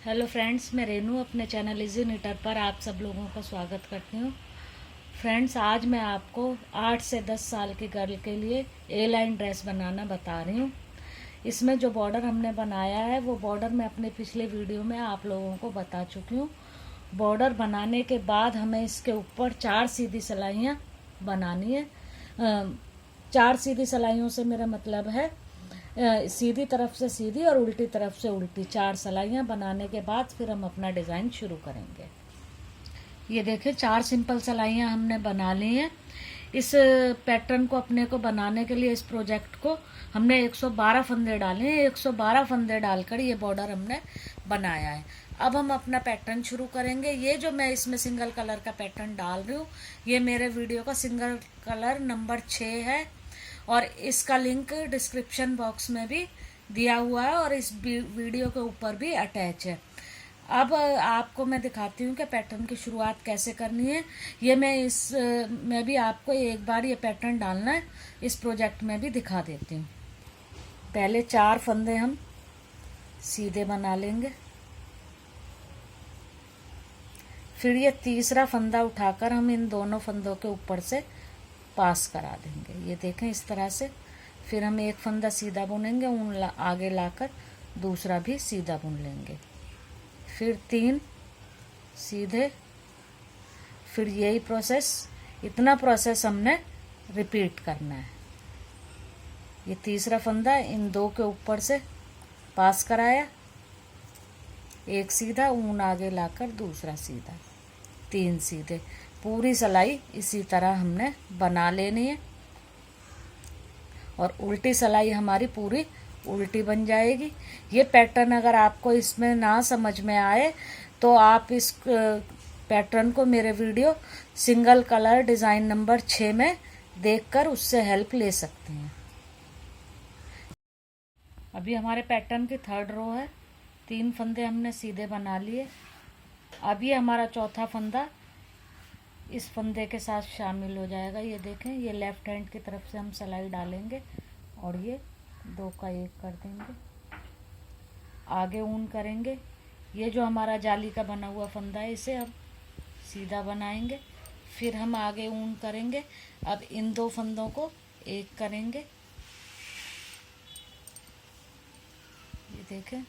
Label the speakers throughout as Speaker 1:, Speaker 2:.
Speaker 1: Hello friends, मैं रेनू अपने channel easy knitter पर आप सब लोगों का स्वागत करती हूँ। फ्रेंड्स, आज मैं आपको 8 से 10 साल की गर्ल के लिए ए लाइन ड्रेस बनाना बता रही हूँ। इसमें जो बॉर्डर हमने बनाया है वो बॉर्डर मैं अपने पिछले वीडियो में आप लोगों को बता चुकी हूँ। बॉर्डर बनाने के बाद हमें इसके ऊपर 4 सीधी सिलाइयाँ बनानी है। 4 सीधी सिलाइयों से मेरा मतलब है सीधी तरफ से सीधी और उल्टी तरफ से उल्टी 4 सिलाइयाँ बनाने के बाद फिर हम अपना डिज़ाइन शुरू करेंगे। ये देखें, 4 सिंपल सिलाइयाँ हमने बना ली हैं। इस पैटर्न को अपने को बनाने के लिए इस प्रोजेक्ट को हमने 112 फंदे डाले हैं। 112 फंदे डालकर ये बॉर्डर हमने बनाया है। अब हम अपना पैटर्न शुरू करेंगे। ये जो मैं इसमें सिंगल कलर का पैटर्न डाल रही हूँ, ये मेरे वीडियो का सिंगल कलर नंबर 6 है और इसका लिंक डिस्क्रिप्शन बॉक्स में भी दिया हुआ है और इस वीडियो के ऊपर भी अटैच है। अब आपको मैं दिखाती हूँ कि पैटर्न की शुरुआत कैसे करनी है। ये मैं भी आपको एक बार ये पैटर्न डालना है इस प्रोजेक्ट में भी दिखा देती हूँ। पहले 4 फंदे हम सीधे बना लेंगे, फिर ये तीसरा फंदा उठाकर हम इन दोनों फंदों के ऊपर से पास करा देंगे। ये देखें, इस तरह से। फिर हम एक फंदा सीधा बुनेंगे, आगे लाकर दूसरा भी सीधा बुन लेंगे, फिर 3 सीधे, फिर यही प्रोसेस, इतना प्रोसेस हमने रिपीट करना है। ये तीसरा फंदा इन 2 के ऊपर से पास कराया, एक सीधा, ऊन आगे लाकर दूसरा सीधा, 3 सीधे। पूरी सिलाई इसी तरह हमने बना लेनी है और उल्टी सिलाई हमारी पूरी उल्टी बन जाएगी। ये पैटर्न अगर आपको इसमें ना समझ में आए तो आप इस पैटर्न को मेरे video single colour design number 6 में देखकर उससे हेल्प ले सकते हैं। अभी हमारे पैटर्न की 3rd रो है। 3 फंदे हमने सीधे बना लिए। अब ये हमारा चौथा फंदा इस फंदे के साथ शामिल हो जाएगा। ये देखें, ये लेफ्ट हैंड की तरफ से हम सिलाई डालेंगे और ये 2 का 1 कर देंगे, आगे ऊन करेंगे। ये जो हमारा जाली का बना हुआ फंदा है इसे अब सीधा बनाएंगे, फिर हम आगे ऊन करेंगे। अब इन 2 फंदों को 1 करेंगे। ये देखें,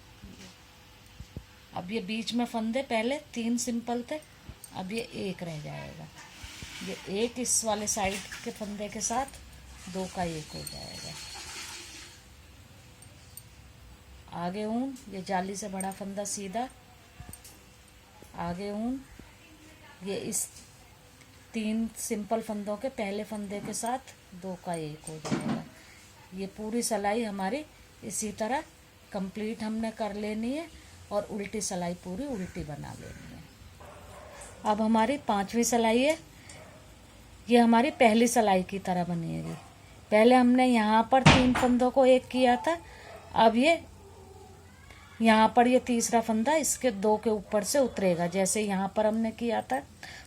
Speaker 1: अब ये बीच में फंदे पहले 3 सिंपल थे, अब ये 1 रह जाएगा। ये 1 इस वाले साइड के फंदे के साथ 2 का 1 हो जाएगा। आगे ऊन, ये जाली से बड़ा फंदा सीधा, आगे ऊन, ये इस 3 सिंपल फंदों के पहले फंदे के साथ 2 का 1 हो जाएगा। ये पूरी सिलाई हमारी इसी तरह कंप्लीट हमने कर लेनी है और उल्टी सिलाई पूरी उल्टी बना लेनी है। अब हमारी 5वीं सिलाई है। ये हमारी पहली सिलाई की तरह बनेगी। पहले हमने यहाँ पर 3 फंदों को 1 किया था। अब ये यहाँ पर ये तीसरा फंदा इसके 2 के ऊपर से उतरेगा, जैसे यहाँ पर हमने किया था।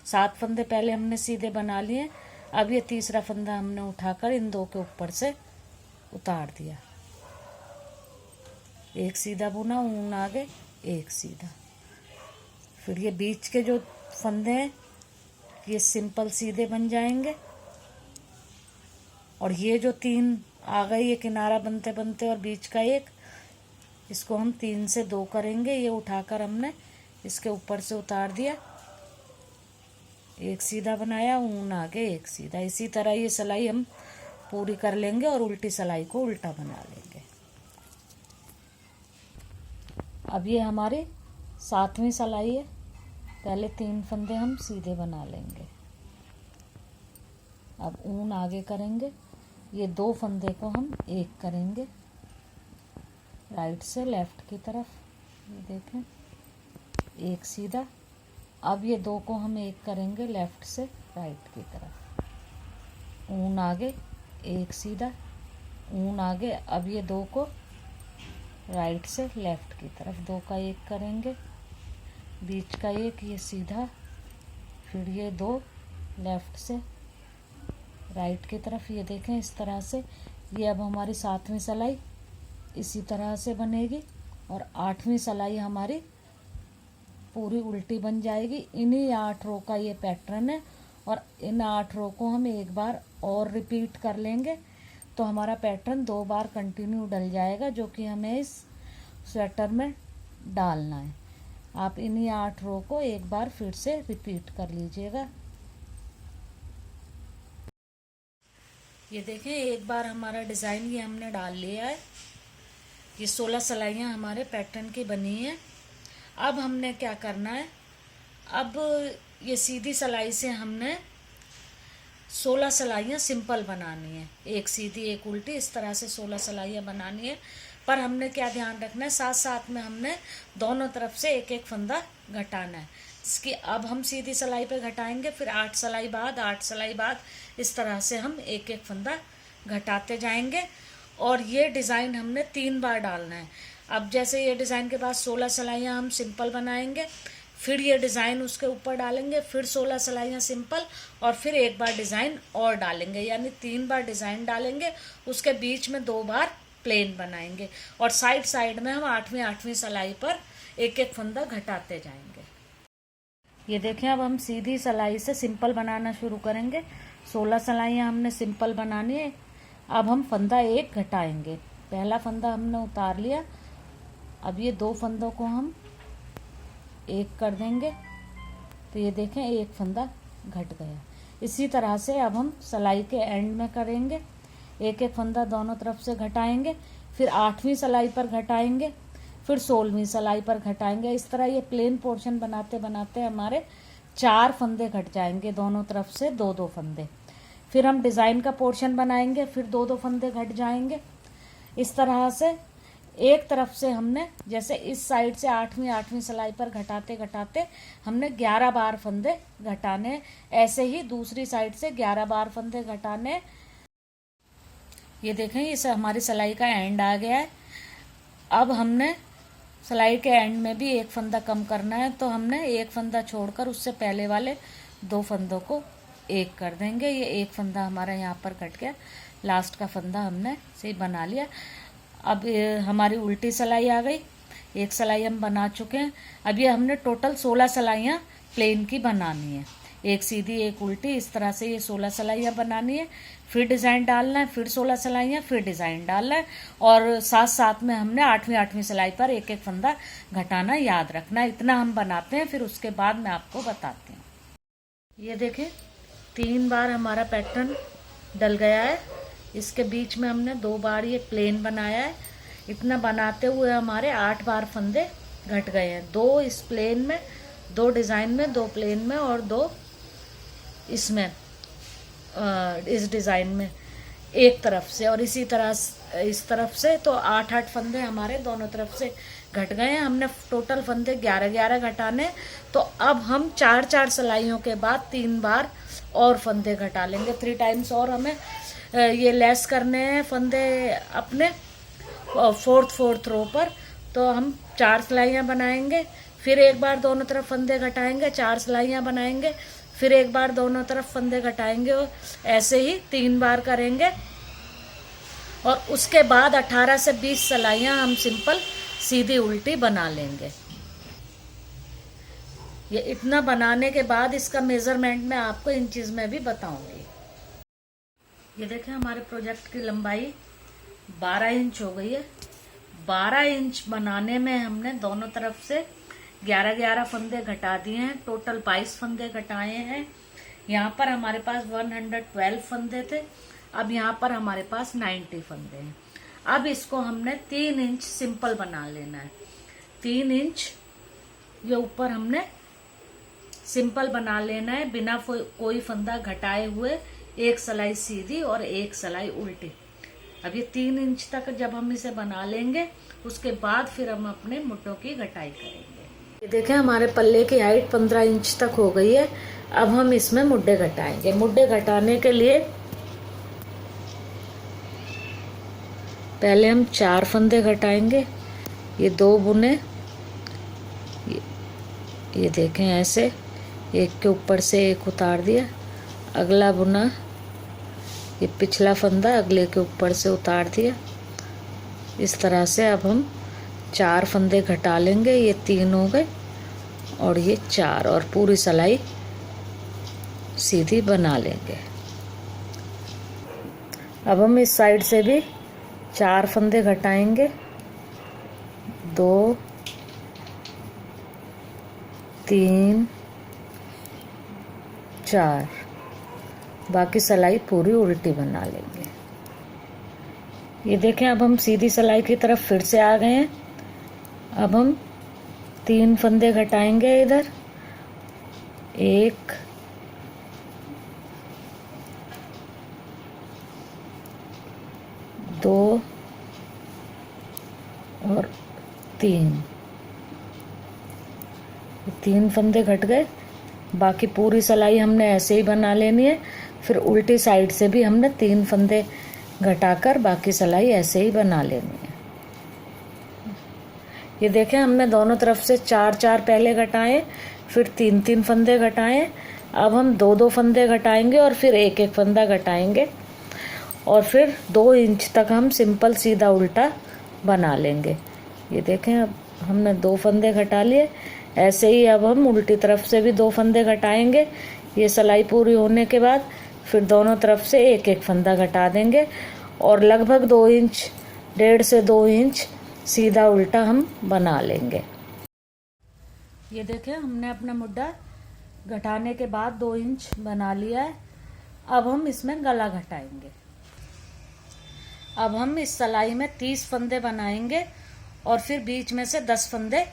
Speaker 1: 7 फंदे पहले हमने सीधे बना लिए। अब ये तीसरा फंदा हमने उठाकर इन 2 के ऊपर से उतार दिया, 1 सीधा बुना, ऊन आगे, 1 सीधा। फिर ये बीच के जो फंदे हैं ये सिंपल सीधे बन जाएंगे और ये जो 3 आ गए, ये किनारा बनते बनते और बीच का 1, इसको हम 3 से 2 करेंगे। ये उठाकर हमने इसके ऊपर से उतार दिया, 1 सीधा बनाया, ऊन आगे, 1 सीधा। इसी तरह ये सिलाई हम पूरी कर लेंगे और उल्टी सिलाई को उल्टा बना लेंगे। अब ये हमारी 7वीं सिलाई है। पहले 3 फंदे हम सीधे बना लेंगे, अब ऊन आगे करेंगे। ये 2 फंदे को हम 1 करेंगे राइट से लेफ्ट की तरफ, ये देखें, 1 सीधा। अब ये 2 को हम 1 करेंगे लेफ्ट से राइट की तरफ, ऊन आगे, 1 सीधा, ऊन आगे। अब ये 2 को राइट से लेफ्ट की तरफ 2 का 1 करेंगे, बीच का 1 ये सीधा, फिर ये 2 लेफ्ट से राइट की तरफ। ये देखें, इस तरह से ये अब हमारी 7वीं सिलाई इसी तरह से बनेगी और 8वीं सिलाई हमारी पूरी उल्टी बन जाएगी। इन्हीं 8 रो का ये पैटर्न है और इन 8 रो को हम एक बार और रिपीट कर लेंगे तो हमारा पैटर्न 2 बार कंटिन्यू डल जाएगा, जो कि हमें इस स्वेटर में डालना है। आप इन्हीं 8 रो को एक बार फिर से रिपीट कर लीजिएगा। ये देखें, एक बार हमारा डिज़ाइन ये हमने डाल लिया है। ये 16 सिलाइयाँ हमारे पैटर्न की बनी हैं। अब हमने क्या करना है, अब ये सीधी सिलाई से हमने 16 सिलाइयाँ सिंपल बनानी है, एक सीधी एक उल्टी, इस तरह से 16 सिलाइयाँ बनानी है। पर हमने क्या ध्यान रखना है, साथ साथ में हमने दोनों तरफ से एक एक फंदा घटाना है। इसकी अब हम सीधी सिलाई पे घटाएंगे, फिर 8 सिलाई बाद 8 सिलाई बाद इस तरह से हम एक एक फंदा घटाते जाएंगे। और ये डिज़ाइन हमने 3 बार डालना है। अब जैसे ये डिज़ाइन के बाद 16 सिलाइयाँ हम सिंपल बनाएंगे, फिर ये डिज़ाइन उसके ऊपर डालेंगे, फिर 16 सिलाइयाँ सिंपल और फिर एक बार डिज़ाइन और डालेंगे, यानी 3 बार डिज़ाइन डालेंगे। उसके बीच में 2 बार प्लेन बनाएंगे और साइड साइड में हम 8वीं सिलाई पर एक एक फंदा घटाते जाएंगे। ये देखें, अब हम सीधी सिलाई से सिंपल बनाना शुरू करेंगे। 16 सिलाइयाँ हमने सिंपल बनानी है। अब हम फंदा एक घटाएंगे। पहला फंदा हमने उतार लिया, अब ये 2 फंदों को हम एक कर देंगे तो ये देखें एक फंदा घट गया। इसी तरह से अब हम सिलाई के एंड में करेंगे, एक एक फंदा दोनों तरफ से घटाएंगे, फिर 8वीं सिलाई पर घटाएंगे, फिर 16वीं सिलाई पर घटाएंगे। इस तरह ये प्लेन पोर्शन बनाते बनाते हमारे 4 फंदे घट जाएंगे, दोनों तरफ से 2-2 फंदे। फिर हम डिज़ाइन का पोर्शन बनाएंगे, फिर 2-2 फंदे घट जाएंगे। इस तरह से एक तरफ से हमने जैसे इस साइड से 8वीं सिलाई पर घटाते घटाते हमने 11 बार फंदे घटाने, ऐसे ही दूसरी साइड से 11 बार फंदे घटाने। ये देखें, इसे हमारी सिलाई का एंड आ गया है। अब हमने सिलाई के एंड में भी एक फंदा कम करना है, तो हमने एक फंदा छोड़कर उससे पहले वाले 2 फंदों को एक कर देंगे। ये एक फंदा हमारा यहाँ पर कट गया, लास्ट का फंदा हमने से बना लिया। अब हमारी उल्टी सिलाई आ गई, एक सिलाई हम बना चुके हैं। अब ये हमने टोटल 16 सिलाइयाँ प्लेन की बनानी है, एक सीधी एक उल्टी, इस तरह से ये 16 सिलाइयाँ बनानी है। फिर डिज़ाइन डालना है, फिर 16 सिलाइयाँ, फिर डिज़ाइन डालना है और साथ साथ में हमने 8वीं सिलाई पर एक एक फंदा घटाना याद रखना है। इतना हम बनाते हैं, फिर उसके बाद मैं आपको बताती हूँ। ये देखें, 3 बार हमारा पैटर्न डल गया है। इसके बीच में हमने 2 बार ये प्लेन बनाया है। इतना बनाते हुए हमारे 8 बार फंदे घट गए हैं, 2 इस प्लेन में, 2 डिज़ाइन में, 2 प्लेन में और 2 इसमें इस डिज़ाइन में एक तरफ से, और इसी तरह इस तरफ से। तो 8-8 फंदे हमारे दोनों तरफ से घट गए हैं। हमने टोटल फंदे 11-11 घटाने, तो अब हम 4-4 सिलाइयों के बाद 3 बार और फंदे घटा लेंगे, 3 टाइम्स। और हमें ये लेस करने हैं फंदे अपने 4th रो पर, तो हम 4 सिलाइयाँ बनाएंगे, फिर एक बार दोनों तरफ फंदे घटाएंगे, 4 सिलाइयाँ बनाएंगे, फिर एक बार दोनों तरफ फंदे घटाएंगे, और ऐसे ही 3 बार करेंगे। और उसके बाद 18 से 20 सिलाइयाँ हम सिंपल सीधी उल्टी बना लेंगे। ये इतना बनाने के बाद इसका मेजरमेंट मैं आपको इंचेस में भी बताऊंगी। ये देखें, हमारे प्रोजेक्ट की लंबाई 12 इंच हो गई है। 12 इंच बनाने में हमने दोनों तरफ से 11-11 फंदे घटा दिए हैं, टोटल 22 फंदे घटाए हैं। यहाँ पर हमारे पास 112 फंदे थे, अब यहाँ पर हमारे पास 90 फंदे हैं। अब इसको हमने 3 इंच सिंपल बना लेना है। 3 इंच ये ऊपर हमने सिंपल बना लेना है, बिना कोई फंदा घटाए हुए, एक सिलाई सीधी और एक सिलाई उल्टी। अब ये 3 इंच तक जब हम इसे बना लेंगे, उसके बाद फिर हम अपने मुट्ठों की घटाई करेंगे। ये देखें, हमारे पल्ले की हाइट 15 इंच तक हो गई है। अब हम इसमें मुड्ढे घटाएंगे। मुड्ढे घटाने के लिए पहले हम 4 फंदे घटाएंगे। ये 2 बुने, ये देखें ऐसे, एक के ऊपर से एक उतार दिया, अगला बुना, ये पिछला फंदा अगले के ऊपर से उतार दिया। इस तरह से अब हम 4 फंदे घटा लेंगे। ये 3 हो गए और ये 4 और पूरी सिलाई सीधी बना लेंगे। अब हम इस साइड से भी 4 फंदे घटाएंगे, 2 3 4, बाकी सिलाई पूरी उल्टी बना लेंगे। ये देखें, अब हम सीधी सिलाई की तरफ फिर से आ गए हैं। अब हम 3 फंदे घटाएंगे इधर, 1 2 और 3 फंदे घट गए। बाकी पूरी सिलाई हमने ऐसे ही बना लेनी है। फिर उल्टी साइड से भी हमने 3 फंदे घटाकर बाकी सिलाई ऐसे ही बना लेनी है। ये देखें, हमने दोनों तरफ से 4 पहले घटाए, फिर 3 फंदे घटाए। अब हम 2 फंदे घटाएंगे और फिर 1 फंदा घटाएंगे और फिर 2 इंच तक हम सिंपल सीधा उल्टा बना लेंगे। ये देखें, अब हमने 2 फंदे घटा लिए। ऐसे ही अब हम उल्टी तरफ से भी 2 फंदे घटाएंगे। ये सिलाई पूरी होने के बाद फिर दोनों तरफ से 1 फंदा घटा देंगे और लगभग 2 इंच, 1.5 से 2 इंच सीधा उल्टा हम बना लेंगे। ये देखें, हमने अपना मुड्ढा घटाने के बाद 2 इंच बना लिया है। अब हम इसमें गला घटाएंगे। अब हम इस सिलाई में 30 फंदे बनाएंगे और फिर बीच में से 10 फंदे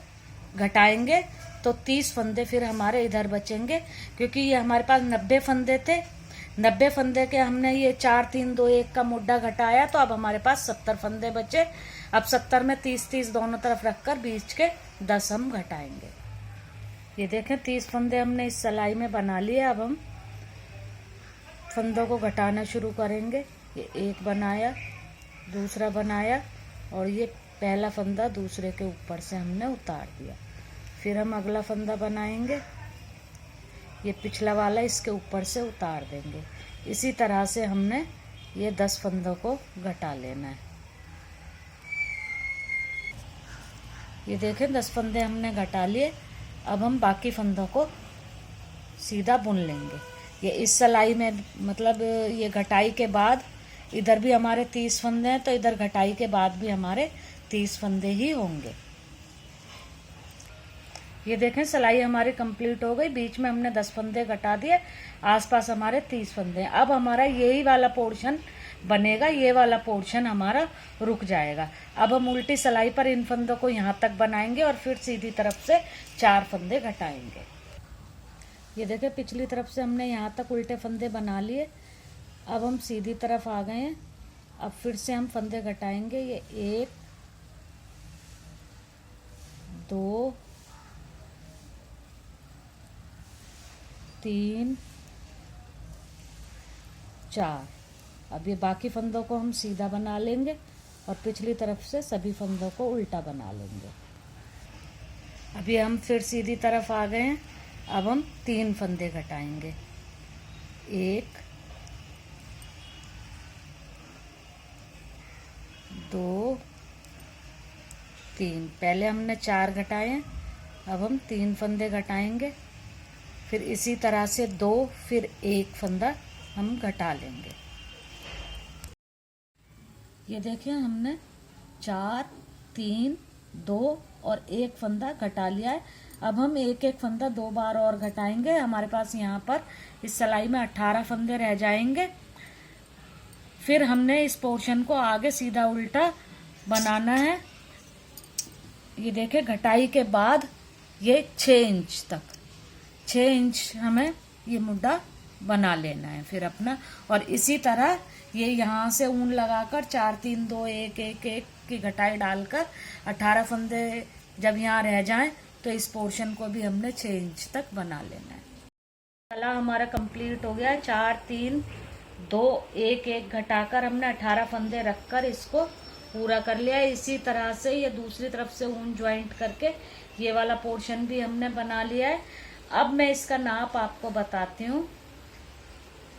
Speaker 1: घटाएंगे, तो 30 फंदे फिर हमारे इधर बचेंगे। क्योंकि ये हमारे पास 90 फंदे थे, 90 फंदे के हमने ये 4 3 2 1 का मुड्ढा घटाया, तो अब हमारे पास 70 फंदे बचे। अब 70 में 30 दोनों तरफ रखकर बीच के 10 हम घटाएंगे। ये देखें, 30 फंदे हमने इस सिलाई में बना लिए। अब हम फंदों को घटाना शुरू करेंगे। ये 1 बनाया, दूसरा बनाया और ये पहला फंदा दूसरे के ऊपर से हमने उतार दिया। फिर हम अगला फंदा बनाएंगे, ये पिछला वाला इसके ऊपर से उतार देंगे। इसी तरह से हमने ये 10 फंदों को घटा लेना है। ये देखें, 10 फंदे हमने घटा लिए। अब हम बाकी फंदों को सीधा बुन लेंगे। ये इस सिलाई में मतलब ये घटाई के बाद इधर भी हमारे 30 फंदे हैं, तो इधर घटाई के बाद भी हमारे 30 फंदे ही होंगे। ये देखें, सिलाई हमारी कंप्लीट हो गई। बीच में हमने 10 फंदे घटा दिए, आसपास हमारे 30 फंदे हैं। अब हमारा यही वाला पोर्शन बनेगा, ये वाला पोर्शन हमारा रुक जाएगा। अब हम उल्टी सिलाई पर इन फंदों को यहाँ तक बनाएंगे और फिर सीधी तरफ से 4 फंदे घटाएंगे। ये देखें, पिछली तरफ से हमने यहाँ तक उल्टे फंदे बना लिए। अब हम सीधी तरफ आ गए हैं। अब फिर से हम फंदे घटाएंगे। ये 1 2 3 4। अब ये बाकी फंदों को हम सीधा बना लेंगे और पिछली तरफ से सभी फंदों को उल्टा बना लेंगे। अभी हम फिर सीधी तरफ आ गए हैं। अब हम 3 फंदे घटाएंगे। 1 2 3। पहले हमने 4 घटाए हैं, अब हम 3 फंदे घटाएंगे। फिर इसी तरह से 2, फिर 1 फंदा हम घटा लेंगे। ये देखिए, हमने 4 3 2 और 1 फंदा घटा लिया है। अब हम 1 फंदा 2 बार और घटाएंगे। हमारे पास यहाँ पर इस सिलाई में 18 फंदे रह जाएंगे। फिर हमने इस पोर्शन को आगे सीधा उल्टा बनाना है। ये देखें, घटाई के बाद ये 6 इंच तक, 6 इंच हमें ये मुड्ढा बना लेना है फिर अपना। और इसी तरह ये यहाँ से ऊन लगाकर 4 3 2 1 1 1 की घटाई डालकर 18 फंदे जब यहाँ रह जाएं, तो इस पोर्शन को भी हमने 6 इंच तक बना लेना है। गला हमारा कंप्लीट हो गया है। 4 3 2 1 1 घटाकर हमने 18 फंदे रखकर इसको पूरा कर लिया है। इसी तरह से ये दूसरी तरफ से ऊन ज्वाइंट करके ये वाला पोर्शन भी हमने बना लिया है। अब मैं इसका नाप आपको बताती हूँ।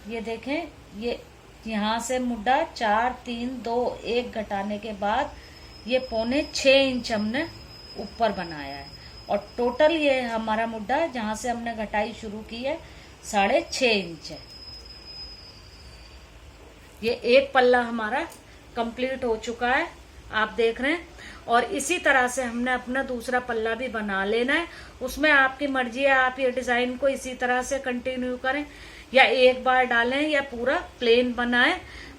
Speaker 1: ये देखें, ये यहाँ से मुड्ढा 4 3 2 1 घटाने के बाद ये 6.25 इंच हमने ऊपर बनाया है और टोटल ये हमारा मुड्ढा जहां से हमने घटाई शुरू की है 6.5 इंच है। ये एक पल्ला हमारा कंप्लीट हो चुका है, आप देख रहे हैं। और इसी तरह से हमने अपना दूसरा पल्ला भी बना लेना है। उसमें आपकी मर्जी है, आप ये डिजाइन को इसी तरह से कंटिन्यू करें या एक बार डालें या पूरा प्लेन बनाएं,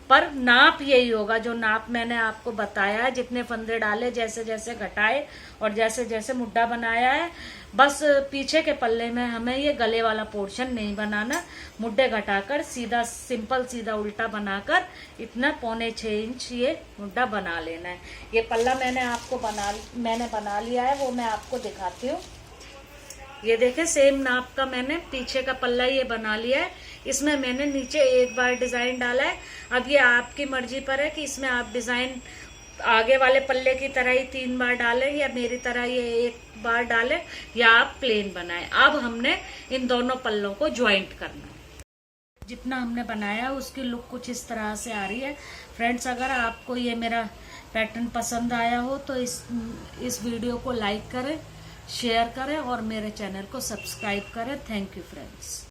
Speaker 1: पर नाप यही होगा जो नाप मैंने आपको बताया है। जितने फंदे डाले, जैसे जैसे घटाए और जैसे जैसे मुड्ढा बनाया है। बस पीछे के पल्ले में हमें ये गले वाला पोर्शन नहीं बनाना, मुड्ढे घटाकर सीधा सिंपल सीधा उल्टा बनाकर इतना 6.25 इंच ये मुड्ढा बना लेना है। ये पल्ला मैंने बना लिया है, वो मैं आपको दिखाती हूँ। ये देखें, सेम नाप का मैंने पीछे का पल्ला ये बना लिया है। इसमें मैंने नीचे एक बार डिजाइन डाला है। अब ये आपकी मर्जी पर है कि इसमें आप डिजाइन आगे वाले पल्ले की तरह ही 3 बार डालें या मेरी तरह ये एक बार डालें या आप प्लेन बनाएं। अब हमने इन दोनों पल्लों को ज्वाइंट करना है। जितना हमने बनाया उसकी लुक कुछ इस तरह से आ रही है। फ्रेंड्स, अगर आपको ये मेरा पैटर्न पसंद आया हो तो इस वीडियो को लाइक करें, शेयर करें और मेरे चैनल को सब्सक्राइब करें। Thank you friends.